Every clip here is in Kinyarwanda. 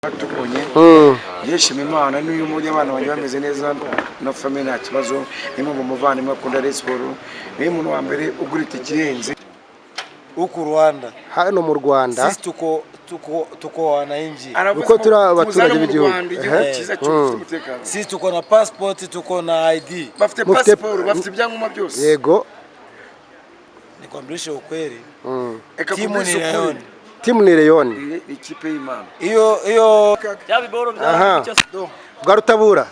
Tubonye yeshima Imana n'uyu mujye abana banje bameze neza no family nta kibazo nimwe mu muvandimwe akunda Rayon Sport ni umuntu wa mbere ugurita ikirenze uku Rwanda hano mu Rwanda sisi tuko wananchi uko turi abaturage b'igihugu sisi tuko na passport tuko na ID bafite passport bafite ibyangombwa byose yego nikwambisha ukweli timu ni Rayon ikipe y'Imana iyo byabiboro byo Garutabura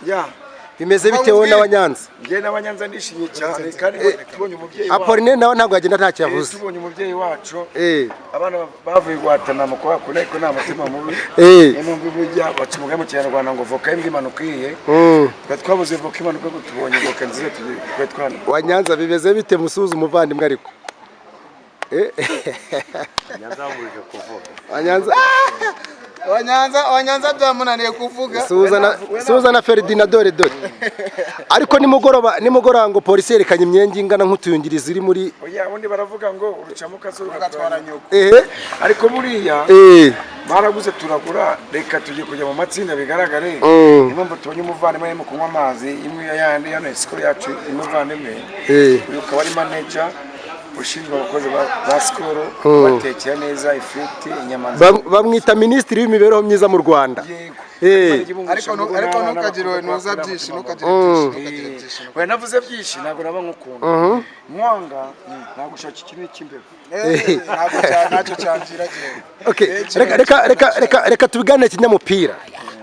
bimeze bitewe n'abanyanza nge n'abanyanza nishimye cyane kandi tubonye umubyeyi Apoline nawe ntabwo agenda ntacyo yavuze tubonye umubyeyi wacu abana bavuye guhatana mu kwa kure ko nta mutima mubi n'umva ibujya baca umugambi mu Kinyarwanda ngo voka imbwa imanuka iye twabuze voka imanuka ngo tubonye voka nziza twe twana wanyanza bimeze bite musuza umuvandimwe ariko Nyanzabuje kuvuga Wanyanza byamunaniye kuvuga Suza na Ferdinand dore ariko nimugoroba ngo polisi yerekanye imyengi ingana nk'utuyungirizi iri muri oya ubundi baravuga ngo urucamuka so rugatwara nyoko ariko buriya baraguze turagura reka tujye kujya mu matsinda bigaragare impamvu tubonye umuvandimwe mu kunywa amazi imwe yandi hano isikoro yacu umuvandimwe uyu akaba ari manager ushinzwe abakozi ba sikoro batekera neza ifiriti inyama bamwita minisitiri w'imibereho myiza mu Rwanda ariko ntukagire nuza byinshi we navuze byinshi ntabwo naba nk'ukuntu mwanga ntabwo ushaka ikintu cy'imbere nacyo cyangira reka tubiganire kinyamupira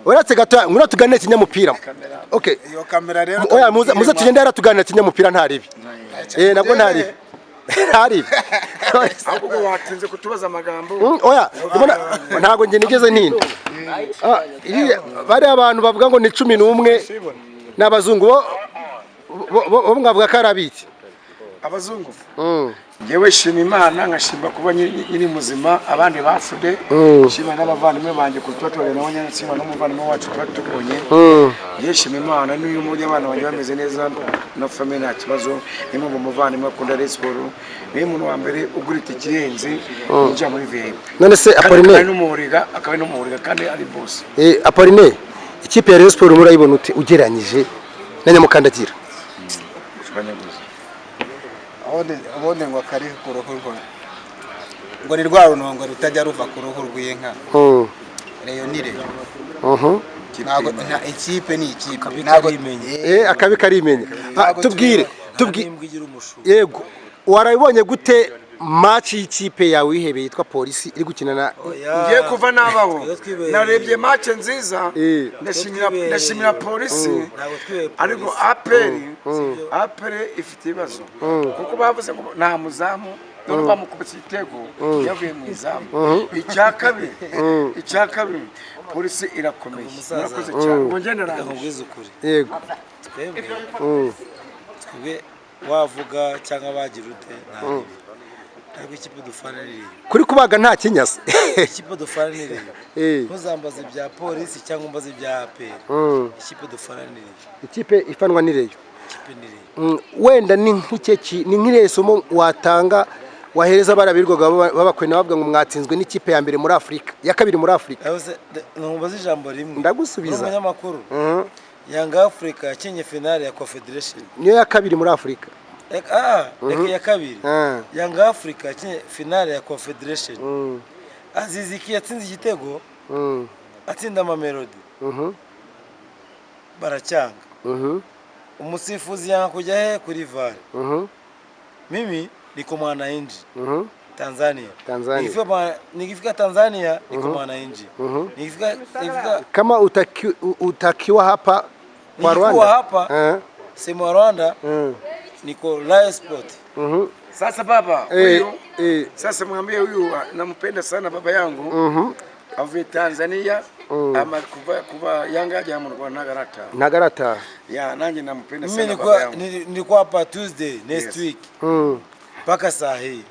uretse gato ngura tuganire kinyamupira iyo kamera rero oya muze tugende yaratuganira kinyamupira ntaribi nabwo ntaribi ahubwo watinze kutubaza amagambo oya ntago nge nigeze ntinda bari abantu bavuga ngo ni 11 n'abazungu bo mwavuga ko arabiki abazungu ngewe shima Imana nkashimba kuba nyiri muzima abandi bafude shima n'abavandimwe banje kutwatore na wanyantsima n'umuvandimwe wacu twatubonye yeshima Imana n'uyu mujye abana banje bameze neza no family nta kibazo nimwe mu muvandimwe akunda Rayon Sport ni umuntu wa mbere ugurita ikirenze ujya muri VIP none se Apoline akaba n'umuhuriga kandi ari boss Apoline ikipe ya Rayon Sport murayibona ute ugeranyije na Nyamukandagira abone ngo kari ku ruhu ngo ni rwa runongo rutajya ruva ku ruhu rw'inka Rayon ni Rayon ntabwo ikipe ni ikipe ntabwo imenye akabi karimenya tubwire yego warabibonye gute match y'ikipe yawe ihebeye yitwa Polisi iri gukina na ngiye kuva nabaho narebye match nziza ndashimira Polisi ariko APR ifite ibibazo kuko bavuze ngo nta muzamu none bamukubise igitego yavuye mu izamu icya kabiri Polisi irakomeye murakoze cyane ngo ngendera ukuri yego twebwe wavuga cyangwa bagira ute ntabwo ikipe dufananiye kuri kubaga nta kinyasa ikipe dufananiye ntuzambaze ibya Polisi cyangwa umbaze ibya APR ikipe dufananiye ikipe ifanwa ni Rayon wenda ni nk'iresomo watanga wahereza barabirwaga babakwena bavuga ngo mwatsinzwe n'ikipe ya mbere muri Afrika ya kabiri muri Afrika ntumbaze ijambo rimwe ndagusubiza umunyamakuru Yanga Africa yakinye finale ya Confederation niyo ya kabiri muri Afrika reka ya kabiri Yanga Africa yakinye finale ya Confederation Aziziki yatsinze igitego atsinda Mamelodi baracyanga umusifuzi yanga kujya he kuri VAR mimi niko mwananchi Tanzania nikifika Tanzania niko mwananchi nikifika kama utakiwa hapa kwa Rwanda hapa sema Rwanda niko Rayon Sport sasa baba huyu sasa mwambie huyu nampenda sana baba yangu avuye Tanzania ama kuva Yanga ajya mu Rwanda Nagarata ya nanjye nampenda sana baba yangu nilikuwa hapa Tuesday next week mpaka saa hii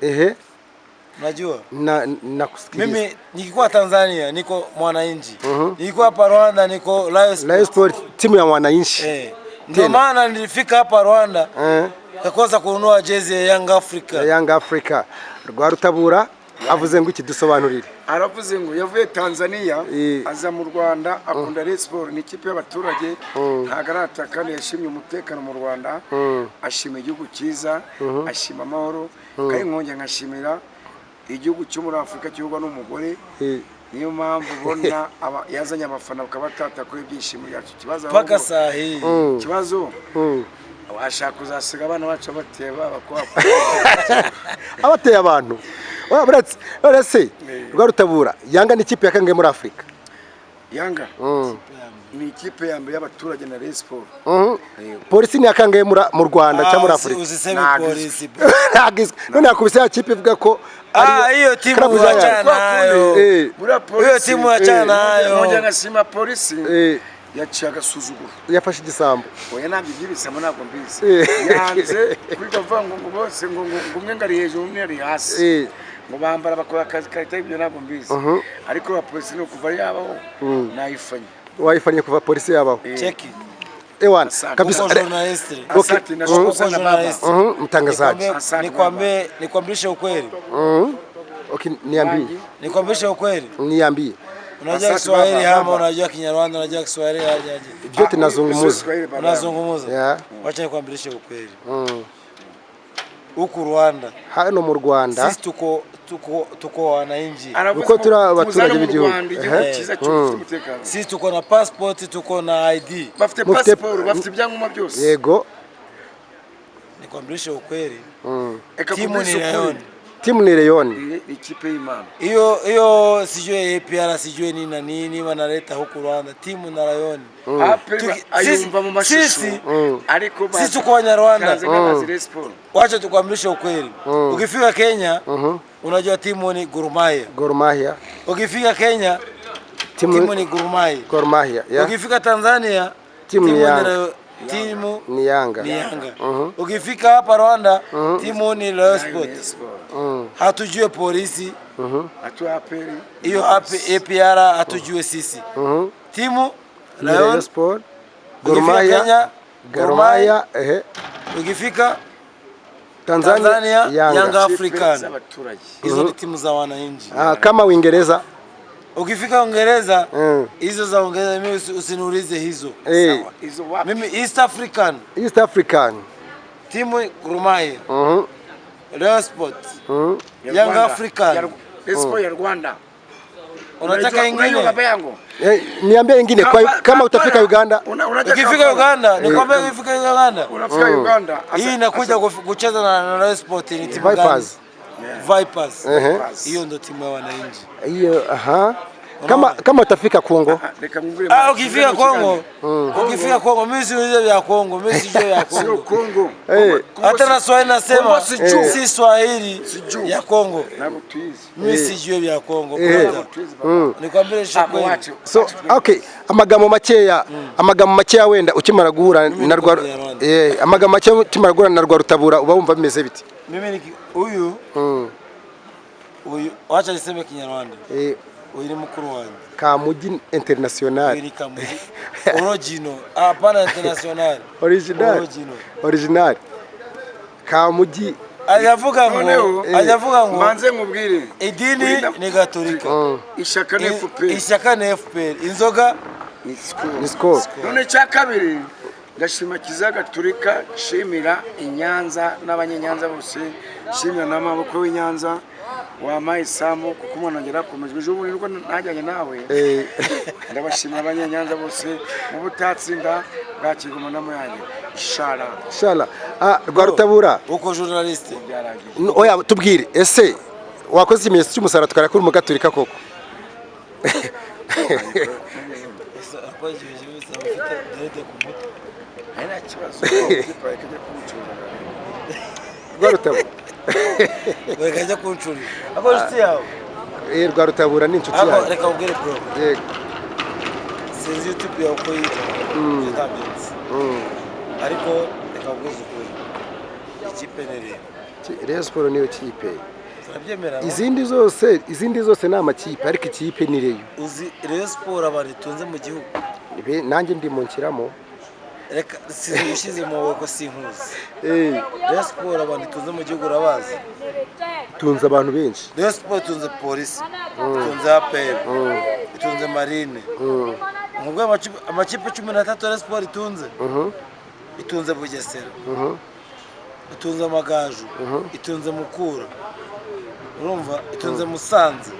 unajua nakusikiliza mimi nikikuwa Tanzania niko mwananchi nilikuwa hapa Rwanda niko Rayon Sport timu ya mwananchi ndio maana nilifika hapa Rwanda kakosa kununua jezi ya Young Africa Young Africa Rwarutabura avuze ngo iki dusobanurire aravuze ngo yavuye Tanzania aza mu Rwanda akunda Rayon Sport ni ikipe y'abaturage ntago arataka yashimye umutekano mu Rwanda ashima igihugu cyiza ashima amahoro kandi nkongera nkashimira igihugu cyo muri Afurika cy'ubwa n'umugore niyo mpamvu ubona yazanye abafana bakabatata kuri ibyishimo byacu kibazo paka sahi kibazo washaka kuzasiga abana bacu bateye babakwa abateye abantu uretse Rwarutabura Yanga ni ikipe yakangaye muri Afurika Yanga ni ikipe ya mbere y'abaturage na Rayon Sport polisi ni yakangaye mu Rwanda cyangwa muri Afurika uziseme polisi none yakubise ya kipe ivuga ko hiyo timu wachana nayo hiyo timu wachana nayo moja ngasima polisi yaciye agasuzuguro yafashe igisambo oya ntabwo ibyibisamo ntabwo mbizi yanze kuri kavuga ngo bose ngo umwe ngari hejuru umwe ari hasi ngo bambara bakora akazi karita ibyo ntabwo mbizi ariko ba polisi no kuva yabaho nayifanye wayifanye kuva polisi yabaho cheki ewana kabisa asante na sana baba mtangazaji nikwambishe ukweli okay niambie nikwambishe ukweli niambie unajua Kiswahili ama unajua Kinyarwanda unajua Kiswahili aje vyote nazungumza unazungumza wacha nikwambishe ukweli huku Rwanda hano mu Rwanda sisi tuko wananchi uko turi abaturage b'igihugu sisi tuko na passport tuko na ID bafite passport bafite ibyangombwa byose yego nikwambishe ukweli timu ni Leon ikipe y'Imana hiyo sijue APR sijue nini na nini wanaleta huku Rwanda timu na Leon ayumva mu mashusho ariko sisi tuko Wanyarwanda wacha tukwambishe ukweli ukifika Kenya unajua timu ni Gor Mahia ukifika Kenya timu ni Gor Mahia ukifika Tanzania timu ni Yanga ukifika hapa Rwanda timu ni Rayon Sport hatujue polisi hiyo APR hatujue sisi timu Rayon Sport Gor Mahia ukifika Tanzania Yanga African hizo ni timu za wananchi kama Uingereza ukifika Uingereza hizo za Uingereza mimi usiniulize hizo hizo wapi mimi East African timu Gor Mahia Rayon Sport Yanga African Expo ya Rwanda unataka ingine baba yangu niambie ingine kama utafika Uganda ukifika Uganda nikwambia ukifika Uganda unafika Uganda hii inakuja kucheza na Rayon Sport ni timu Vipers hiyo ndio timu ya wananchi hiyo kama utafika Kongo ukifika Kongo mimi sijui vya Kongo mimi sijui vya sio Kongo hata na Swahili nasema si Swahili ya Kongo mimi sijui vya Kongo nikwambie shukuru so okay amagamo makeya wenda ukimara guhura na amagamo makeya ukimara guhura na Rwarutabura uba wumva bimeze biti mimi huyu wacha niseme Kinyarwanda uyu ni mukuru wanjye Kamugi International ni Kamugi original hapana international original Kamugi ajavuga ngo manze nkubwire idini ni Gatolika ishaka ni FPR inzoga ni Skol none cya kabiri ndashima Kiliziya Gatolika shimira inyanza n'abanyenyanza bose shimira n'amaboko y'Inyanza wamaye Samu kuko umuntu agera komejwe ejo bundi nuko najyanye nawe ndabashimira abanyenyanza bose mu butatsinda bwakigoma na muyange inshallah Rwarutabura uko journaliste oya tubwire ese wakoze ikimenyetso cy'umusaraba tukarakura mu Gatolika koko Rwarutabura wekajya kuncuri ako nshuti yawe Rwarutabura ni inshuti yawe reka ubwire bro sinzi YouTube yawe uko yitwa ariko reka ubwize ukuri ikipe nereye Rayon Sport niyo kipe turabyemera izindi zose ni amakipe ariko ikipe ni Rayon uzi Rayon Sport abantu itunze mu gihugu nanjye ndi mu nkiramo reka sinishyize mu boko sinkuzi Rayon Sport abantu tuze mu gihugu urabazi tunze abantu benshi Rayon Sport tunze polisi tunze APR tunze marine mubwo amakipe 13 Rayon Sport itunze itunze Bugesera itunze Amagaju itunze Mukura urumva itunze Musanze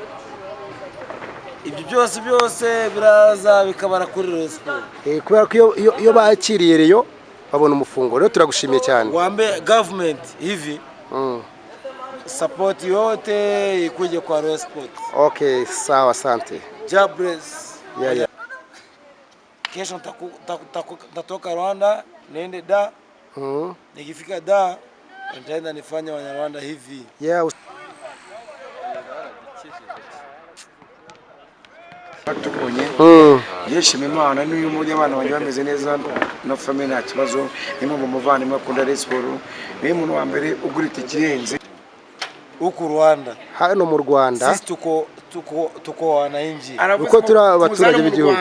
ibyo byose biraza bikabara kuri Rayon Sport kubera ko iyo bakiriye reyo babona umufungo rero turagushimiye cyane wambe government hivi support yote ikuje kwa Rayon Sport. Okay, sawa, asante. Jabrez. Yeah. Kesho nitatoka Rwanda niende da. Nikifika da nitaenda nifanye Wanyarwanda hivi. Yeah. Tukubonye yeshima Imana n'uyu mujye abana banje bameze neza no family nta kibazo nimwe mu muvandimwe akunda Rayon Sport ni umuntu wa mbere ugurita ikirenze huku Rwanda. Hano mu Rwanda sisi tuko wananchi uko turi abaturage b'igihugu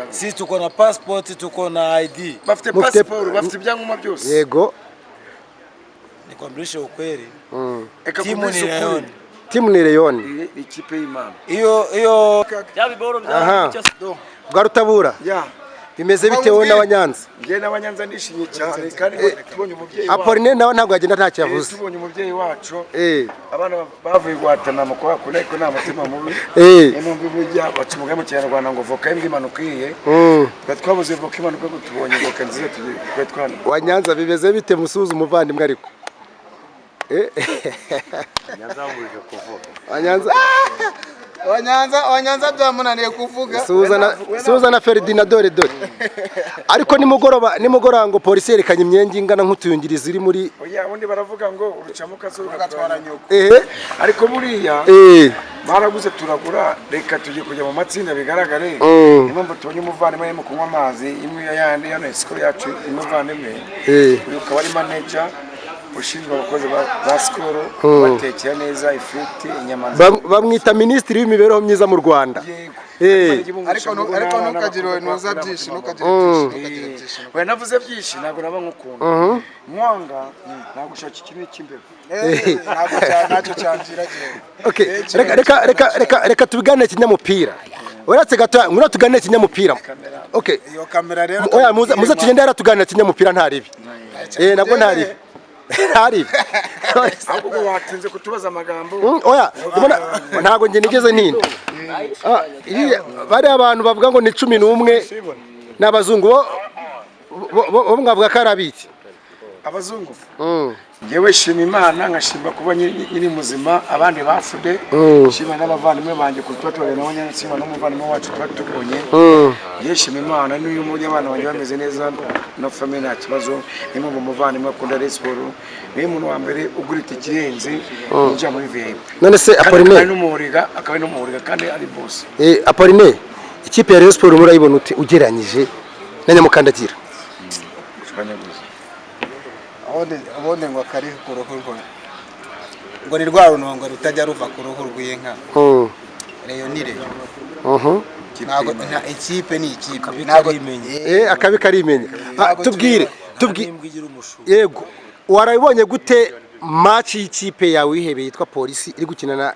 sisi tuko na passport tuko na ID bafite passport bafite ibyangombwa byose yego nikwambisha ukweli timu ni Leon ikipe y'Imana iyo byabiboro bwa Rutabura bimeze bitewe n'Abanyanza nge n'Abanyanza nishimye cyane kandi tubonye umubyeyi Apoline nawe ntabwo agenda nta cyavuze tubonye umubyeyi wacu abana bavuye guhatana mu kwa kuna ko nta mutima mubi n'umbi bujya bacumuga mu Kinyarwanda ngo voka imbwa imanuka iye twabuze voka imanuka ngo tubonye voka nziza twe twana Wanyanza bimeze bite musuza umuvandimwe ariko Wanyanza byamunaniye kuvuga Suza na Ferdinand dore ariko nimugoroba ngo polisi yerekanye imyenge ingana nk'utuyungirizo iri muri oya undi baravuga ngo urucamuka zo rugatwara nyoko ariko buriya baraguze turagura reka tujye kujya mu matsinda bigaragare impamvu tubonye umuvandimwe arimo kunywa amazi imwe yandi hano isikoro yacu umuvandimwe uyu ukaba ari manager ushinzwe abakozi ba sikoro batekera neza ifiriti inyama bamwita minisitiri w'imibereho myiza mu Rwanda ariko ntukagire nuza byinshi we navuze byinshi ntabwo naba nk'ukuntu mwanga ntabwo ushaka ikintu cy'imbere ntacyo cyangira reka tubiganire kinyamupira uretse gato ngura tuganire kinyamupira iyo kamera rero oya muze tugende yara tuganire kinyamupira ntaribi nabwo ntaribi ahubwo watinze kutubaza amagambo oya ntago nge nigeze ntinda bari abantu bavuga ngo ni 11 n'abazungu bo mwavuga ko arabiki abazungu ngewe shima Imana nkashimba kuba nyiri muzima abandi bafude shima n'abavandimwe banje kutwatore na Wanyansimba n'umuvandimwe wacu twatubonye yeshima Imana n'uyu mujye abana banje bameze neza no family nta kibazo nimwe mu muvandimwe akunda Rayon Sport ni umuntu wa mbere ugurita ikirenze ujya muri VIP none se Apoline n'umuhuriga akaba n'umuhuriga kandi ari boss Apoline ikipe ya Rayon Sport murayibona ugeranyije na Nyamukandagira abone ngo kari ku ruhu ngo ni rwa runongo rutajya ruva ku ruhu rw'inka reyo ni reyo nta ikipe ni ikipe ntabwo imenye akabi karimenya tubwire yego warabibonye gute match y'ikipe yawe ihebeye yitwa polisi iri gukina na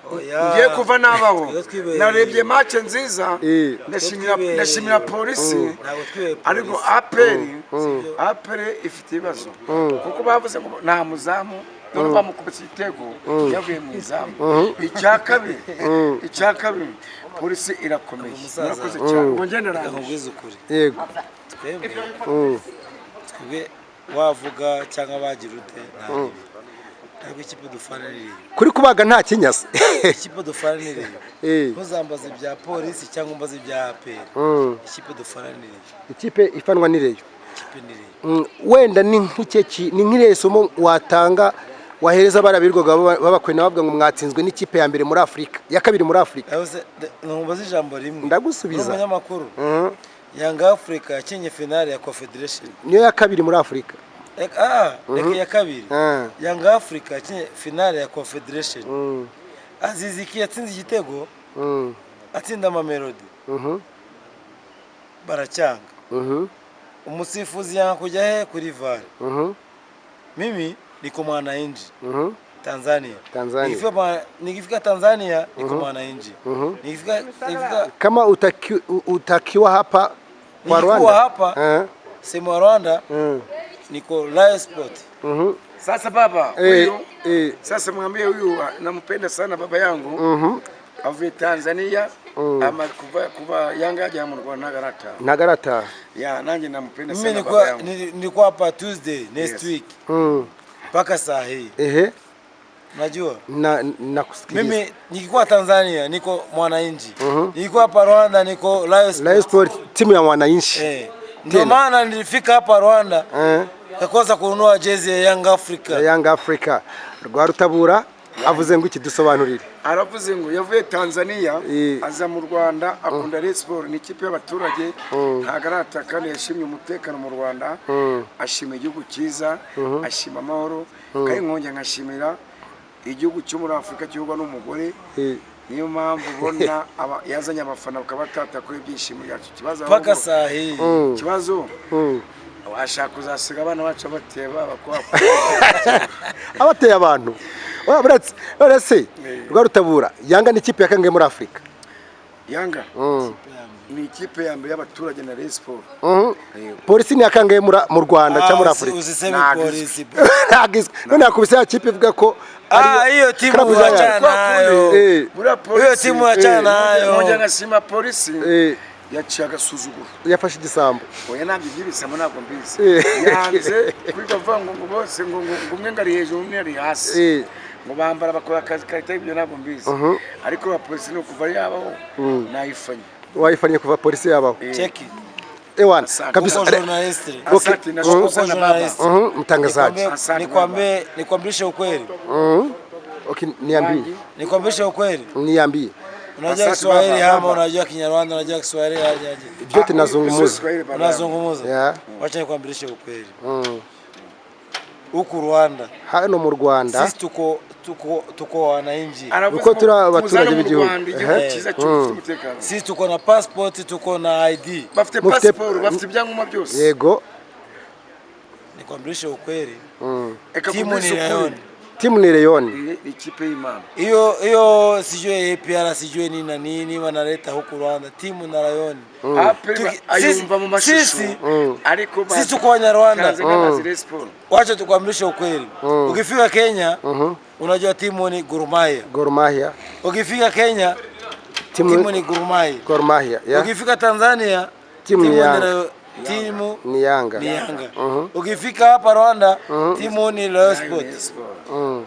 ngiye kuva nabaho narebye match nziza ndashimira polisi ariko APR ifite ibibazo kuko bavuze ngo nta muzamu none bamukubise igitego yavuye mu izamu icya kabiri polisi irakomeye murakoze cyane ngo ngendera ngeze ukuri yego twebwe wavuga cyangwa bagira ute ntabwo ikipe dufananiye kuri kubaga nta kinyasa ikipe dufananiye ntuzambaze ibya polisi cyangwa umbaze ibya APR ikipe dufananiye ikipe ifanwa nireyo wenda ni nk'ire somo watanga wahereza barabirwaga babakwena bavuga ngo mwatsinzwe n'ikipe ya mbere muri Afrika ya kabiri muri Afrika ntumbaze ijambo rimwe ndagusubiza umunyamakuru Young Africa yakinye finale ya Confederation niyo ya kabiri muri Afrika reka ya kabiri Young Africa yakinye finale ya Confederation Aziziki yatsinze igitego atsinda Mamelodi baracyanga umusifuzi yanakuja he kuri VAR. Mimi niko mwananchi Tanzania. Nikifika Tanzania niko mwananchi. Nikifika kama utakiwa hapa kwa Rwanda. Niko hapa sema Rwanda niko Live Sport. Sasa baba huyu sasa mwambie huyu nampenda sana baba yangu. Avuye Tanzania ama kuva Yanga aje mu Rwanda Nagarata. Ya nanjye nampenda sana baba yangu. Mimi nilikuwa hapa Tuesday next week. Mpaka saa hii. Unajua? Nakusikia. Mimi nikikuwa Tanzania niko mwananchi. Nilikuwa hapa Rwanda niko Live Sport. Live Sport timu ya mwananchi. Ndio maana nilifika hapa Rwanda. Kakoza kununua jezi ya Young Africa. Young Africa. Rwarutabura avuze ngo iki dusobanurire. Aravuze ngo yavuye Tanzania aza mu Rwanda akunda Live Sport ni ikipe y'abaturage Nagarata kandi yashimye umutekano mu Rwanda ashima igihugu cyiza ashima amahoro kandi nkongera nkashimira igihugu cyo muri Afrika cy'uba n'umugore niyo mpamvu ubona yazanye abafana bakabatata kuri byishimo byacu kibazo paka sahi kibazo washaka kuzasiga abana bacu bateba bakwapa abateye abantu barase Rwarutabura Yanga ni ikipe ya kangahe muri Afrika? Yanga ni ikipe ya mbere y'abaturage na Live Sport. Polisi ni akangahe mu Rwanda cyangwa muri Afrika? Uziseme polisi. None yakubise ya kipe ivuga ko hiyo timu wachana nayo. Hiyo timu wachana nayo. Moja ngasima polisi. Yaciye agasuzuguro yafashe igisambo oya nabyo byibisamo ntabwo mbizi yanze kwiga vango ngo bose ngo umwe ngari hejuru umwe ari hasi ngo bambara bakora akazi karita ibyo ntabwo mbizi ariko ba polisi no kuva yabaho nayifanye wayifanye kuva polisi yabaho check ewana kabisa journalist asante na baba mtangazaji nikwambie ukweli okay niambie nikwambie ukweli niambie unajua Kiswahili ama unajua Kinyarwanda unajua Kiswahili aje vyote nazungumza wacha nikwambie ukweli huku Rwanda hano mu Rwanda sisi tuko wananchi uko turi abaturage b'igihugu sisi tuko na passport tuko na ID bafite passport bafite ibyangombwa byose yego nikwambie ukweli timu ni Leon ikipe y'Imana hiyo sijue APR sijue nini na nini wanaleta huku Rwanda timu na Leon ayumva mu mashusho ariko sisi tuko Wanyarwanda wacha tukwambie ukweli ukifika Kenya unajua timu ni Gor Mahia ukifika Kenya timu ni Gor Mahia ukifika Tanzania timu ni Yanga. Ukifika hapa Rwanda timu ni Live Sport.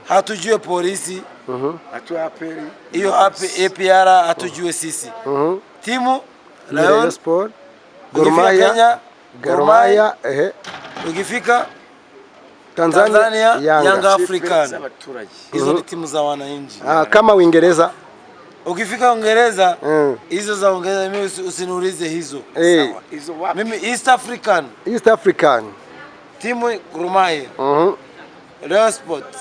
Hatujue polisi. Hatujue APR. Hiyo APR hatujue sisi. Timu Live Sport. Gor Mahia. Ukifika Tanzania Young African. Hizo ni timu za wananchi. Kama Uingereza ukifika Uingereza hizo za Uingereza mimi usiniulize hizo. Hizo wapi? Mimi East African. Timu Gor Mahia. Live Sport.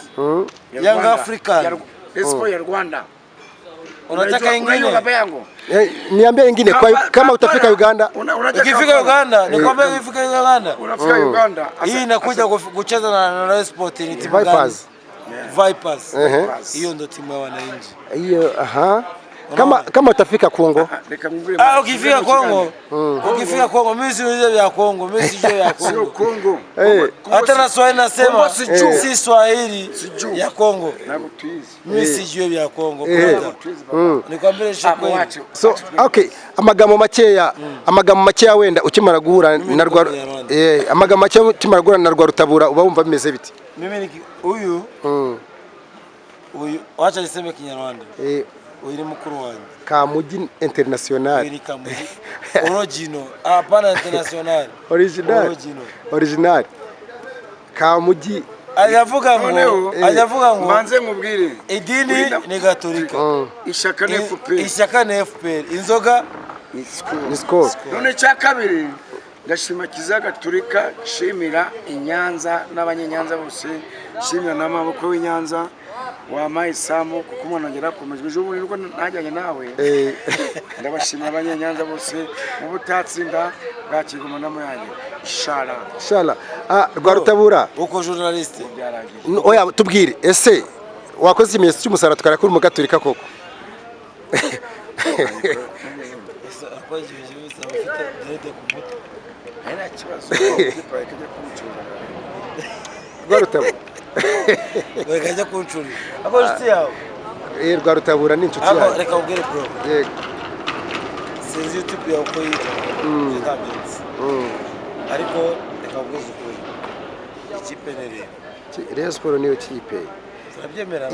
Young African. Sport ya Rwanda. Unataka ingine? Baba yangu. Niambie ingine kama utafika Uganda. Ukifika Uganda, nikwambia ukifika Uganda. Unafika Uganda. Hii inakuja kucheza na Live Sport ni timu gani? Vipers. Hiyo ndio timu ya wananchi. Hiyo kama utafika Kongo. Ukifika Kongo mimi siulize vya Kongo, mimi sijui ya Kongo. Sio Kongo. Hata na Swahili nasema si Swahili ya Kongo. Mimi sijui vya Kongo. Nikwambie shukrani. So okay, amagambo makeya wenda ukimara guhura na amagambo makeya ukimara guhura na Rwarutabura uba wumva bimeze biti? Mimi huyu wacha niseme Kinyarwanda. Uyu ni mukuru wanjye Kamugi International. Uyu ni Kamugi original hapana international original Kamugi ajavuga ngo manze nkubwire idini ni Gatolika ishaka ni FPR inzoga ni Skol none cya kabiri ndashima Kiliziya Gatolika shimira Inyanza n'abanyenyanza bose shimira n'amaboko w'Inyanza wamaye Samu kuko umuntu ngera komejwe ejo bundi nuko najyanye nawe ndabashimira abanyenyanza bose mu butatsinda bwakigoma namo yanjye inshallah Rwarutabura uko journaliste oya tubwire ese wakoze ikimenyetso cy'umusara tukareka uri mugaturika koko Rwarutabura wekajya kuncuri abo inshuti yawe Rwarutabura ni inshuti yawe reka ubwire bro yego sinzi YouTube yawe uko yitwa zitabizi ariko reka ubwire ukuri ikipe nereye Rayon Sport niyo kipe turabyemera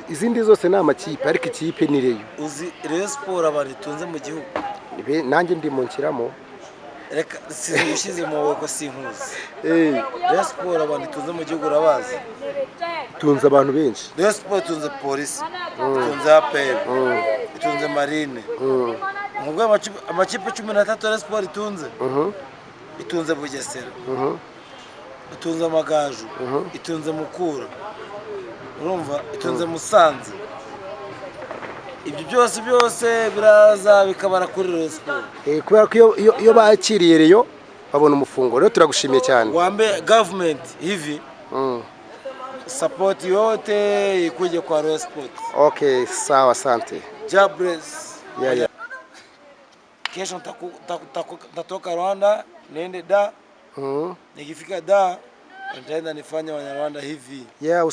izindi zose ni amakipe ariko ikipe ni Rayon uzi Rayon Sport abantu itunze mu gihugu nanjye ndi mu nkiramo reka sinushize mu woko sinkuzi Rayon Sport abantu itunze mu gihugu urabazi tunze abantu benshi Rayon Sport itunze polisi itunze APR itunze marine mubwo amakipe 13 Rayon Sport itunze itunze Bugesera itunze Amagaju itunze Mukura urumva itunze Musanze ibyo byose biraza bikabara kuri Rayon Sport kubera ko iyo bakiriye Rayon babona umufungo rero turagushimiye cyane wambe government hivi support yote ikuje kwa Rayon Sport. Okay, sawa, asante. Jabrez. Yeah. Kesho nitatoka Rwanda niende da. Nikifika da nitaenda nifanye Wanyarwanda hivi. Yeah.